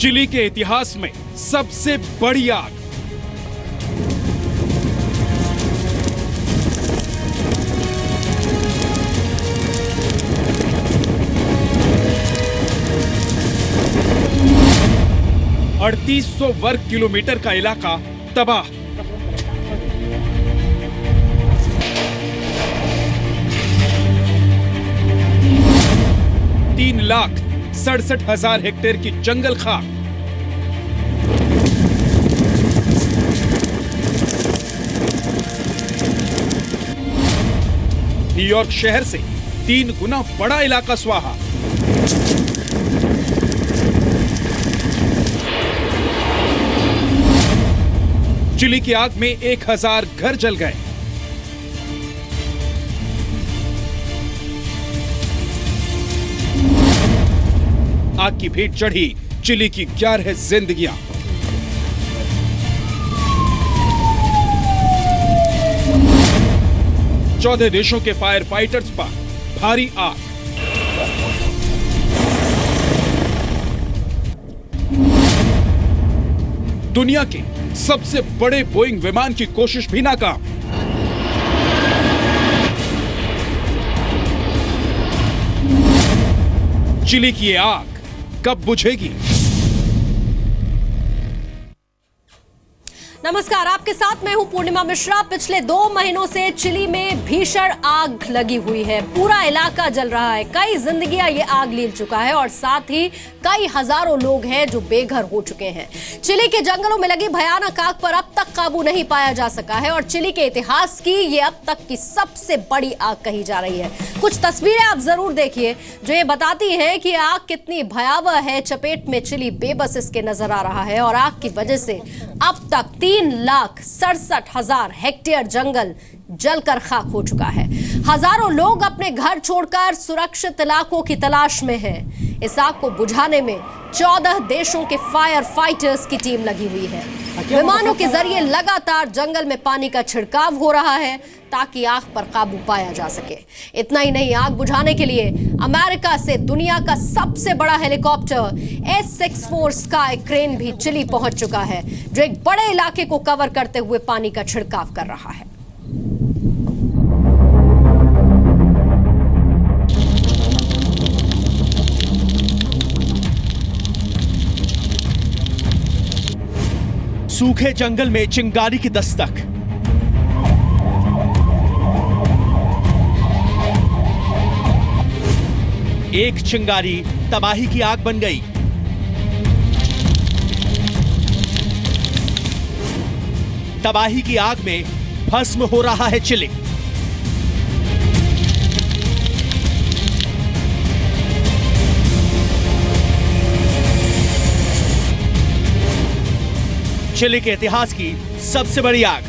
Chilli के इतिहास में सबसे बड़ी आग। $3800 वर्ग किलोमीटर का इलाका तबाह। $3,67,000 हेक्टेयर की जंगल खाक। न्यूयॉर्क शहर से 3 गुना बड़ा इलाका स्वाहा। चिली की आग में 1000 घर जल गए। आग की भेंट चढ़ी चिली की 11 जिंदगियां। चौदह देशों के फायर फाइटर्स पर भारी आग। दुनिया के सबसे बड़े बोइंग विमान की कोशिश भी नाकाम। चिली की ये आग कब बुझेगी? नमस्कार, आपके साथ मैं हूं पूर्णिमा मिश्रा। पिछले 2 महीनों से चिली में भीषण आग लगी हुई है। पूरा इलाका जल रहा है। कई जिंदगियां ये आग ले चुका है और साथ ही कई हजारों लोग हैं जो बेघर हो चुके हैं। चिली के जंगलों में लगी भयानक आग पर अब तक काबू नहीं पाया जा सका है और चिली के इतिहास की ये अब तक की सबसे बड़ी आग कही जा रही है। कुछ तस्वीरें आप जरूर देखिए जो ये बताती हैं कि आग कितनी भयावह है। चपेट में चिली बेबस इसके नजर आ रहा है और आग की वजह से अब तक 3,67,000 हेक्टेयर जंगल जलकर खाक हो चुका है। हजारों लोग अपने घर छोड़कर सुरक्षित इलाकों की तलाश में हैं। इस आग को बुझाने में 14 देशों के फायर फाइटर्स की टीम लगी हुई है। विमानों के जरिए लगातार जंगल में पानी का छिड़काव हो रहा है ताकि आग पर काबू पाया जा सके। इतना ही नहीं, आग बुझाने के लिए अमेरिका से दुनिया का सबसे बड़ा हेलीकॉप्टर S-64 स्काई क्रेन भी चिली पहुंच चुका है जो एक बड़े इलाके को कवर करते हुए पानी का छिड़काव कर रहा है। सूखे जंगल में चिंगारी की दस्तक। एक चिंगारी तबाही की आग बन गई। तबाही की आग में भस्म हो रहा है चिली। चिली के इतिहास की सबसे बड़ी आग।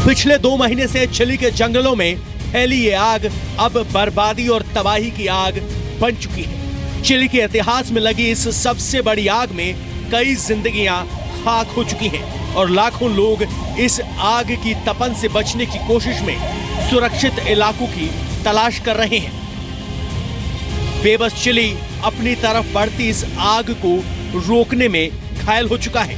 पिछले 2 महीने से चिली के जंगलों में फैली ये आग अब बर्बादी और तबाही की आग बन चुकी है। चिली के इतिहास में लगी इस सबसे बड़ी आग में कई जिंदगियां खाक हो चुकी हैं और लाखों लोग इस आग की तपन से बचने की कोशिश में सुरक्षित इलाकों की तलाश कर रहे हैं। बेबस चिली अपनी तरफ बढ़ती इस आग को रोकने में घायल हो चुका है,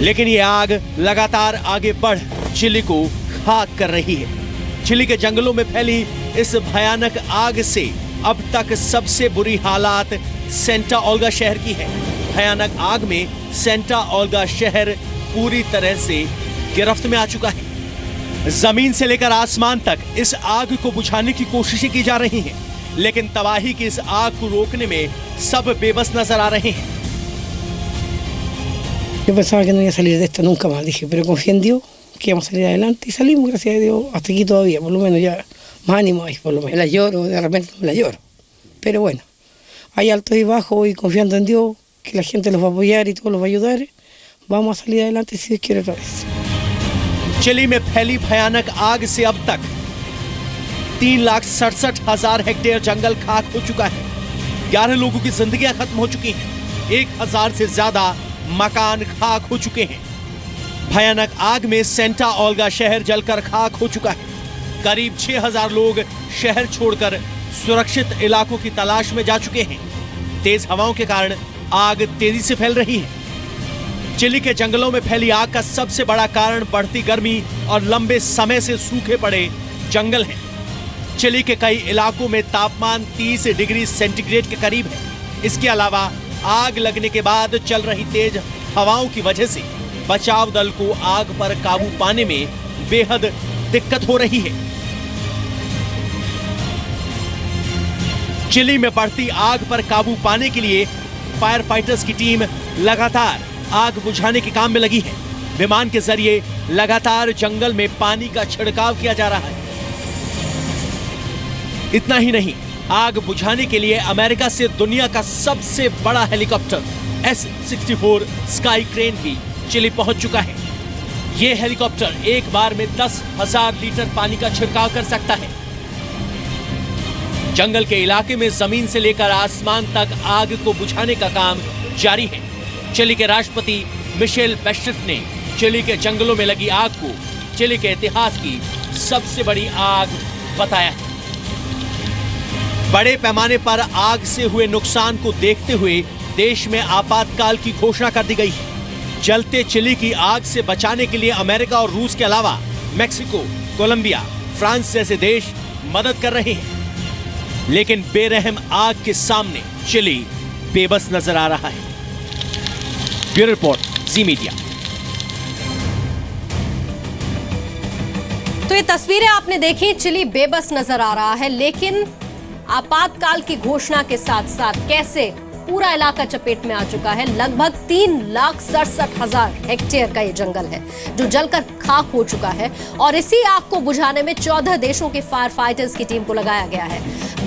लेकिन यह आग लगातार आगे बढ़ चिली को खाक कर रही है। चिली के जंगलों में फैली इस भयानक आग से अब तक सबसे बुरी हालात सेंटा ओल्गा शहर की है। भयानक आग में सेंटा ओल्गा शहर पूरी तरह से गिरफ्त में आ चुका है। जमीन से लेकर आसमान तक इस आग को बुझाने की कोशिशें की जा रही हैं, लेकिन तबाही की इस आग को रोकने में सब बेबस नजर आ रहे हैं। Yo pensaba que no iba a salir de esto nunca más, dije, pero confié en Dios, que íbamos a salir adelante y salimos, gracias a Dios, hasta aquí todavía, por lo menos ya, más ánimo hay, por lo menos. La lloro, de repente la lloro, pero bueno, hay altos y bajos y confiando en Dios, que la gente los va a apoyar y todos los va a ayudar, vamos a salir adelante si Dios quiere otra vez. Chile में फैली भयानक आग से अब तक 3,67,000 hectare जंगल खाक हो चुका है। 11 लोगों की जिंदगियां खत्म हो चुकी हैं। 1000 से ज्यादा मकान खाक हो चुके हैं। भयानक आग में सेंटा ओल्गा शहर जलकर खाक हो चुका है। करीब 6000 लोग शहर छोड़कर सुरक्षित इलाकों की तलाश में जा चुके हैं। तेज हवाओं के कारण आग तेजी से फैल रही है। चिली के जंगलों में फैली आग का सबसे बड़ा कारण बढ़ती गर्मी और लंबे समय से सूखे पड़े जंगल हैं। चिली के कई इलाकों में तापमान 30 डिग्री सेंटीग्रेड के करीब है। इसके अलावा आग लगने के बाद चल रही तेज हवाओं की वजह से बचाव दल को आग पर काबू पाने में बेहद दिक्कत हो रही है। चिली में बढ़ती आग पर काबू पाने के लिए फायर फाइटर्स की टीम लगातार आग बुझाने के काम में लगी है। विमान के जरिए लगातार जंगल में पानी का छिड़काव किया जा रहा है। इतना ही नहीं, आग बुझाने के लिए अमेरिका से दुनिया का सबसे बड़ा हेलीकॉप्टर S-64 स्काई क्रेन भी चिली पहुंच चुका है। यह हेलीकॉप्टर एक बार में 10,000 लीटर पानी का छिड़काव कर सकता है। जंगल के इलाके में जमीन से लेकर आसमान तक आग को बुझाने का काम जारी है। चिली के राष्ट्रपति मिशेल बैचेलेट ने चिली के जंगलों में लगी आग को चिली के इतिहास की सबसे बड़ी आग बताया है। बड़े पैमाने पर आग से हुए नुकसान को देखते हुए देश में आपातकाल की घोषणा कर दी गई है। जलते चिली की आग से बचाने के लिए अमेरिका और रूस के अलावा मेक्सिको, कोलंबिया, फ्रांस जैसे देश मदद कर रहे हैं। लेकिन बेरहम आग के सामने चिली बेबस नजर आ रहा है। ब्यूरो रिपोर्ट, जी मीडिया। तो ये तस्वीरें आपने देखी, चिली बेबस नजर आ रहा है, लेकिन आपातकाल की घोषणा के साथ साथ कैसे पूरा इलाका चपेट में आ चुका है। लगभग 3,67,000 हेक्टेयर का ये जंगल है जो जलकर खाक हो चुका है और इसी आग को बुझाने में 14 देशों के फायर फाइटर्स की टीम को लगाया गया है।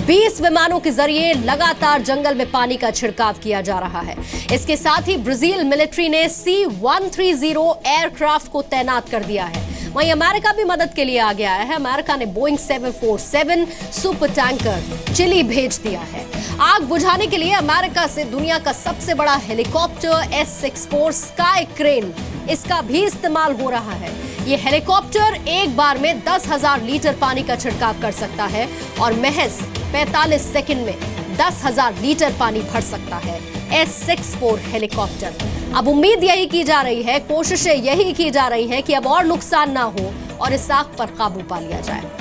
20 विमानों के जरिए लगातार जंगल में पानी का छिड़काव किया जा रहा है। इसके साथ ही ब्राजील मिलिट्री ने C-130 एयरक्राफ्ट को तैनात कर दिया है। वहीं अमेरिका भी मदद के लिए आ गया है। अमेरिका ने बोइंग 747 सुपर टैंकर चिली भेज दिया है। आग बुझाने के लिए अमेरिका से दुनिया का सबसे बड़ा हेलीकॉप्टर S-64 स्काई क्रेन, इसका भी इस्तेमाल हो रहा है। ये हेलीकॉप्टर एक बार में 10,000 लीटर पानी का छिड़काव कर सकता है और महज 45 सेकंड में 10,000 लीटर पानी भर सकता है S-64 हेलीकॉप्टर। अब उम्मीद यही की जा रही है, कोशिशें यही की जा रही हैं कि अब और नुकसान ना हो और इस आग पर काबू पा लिया जाए।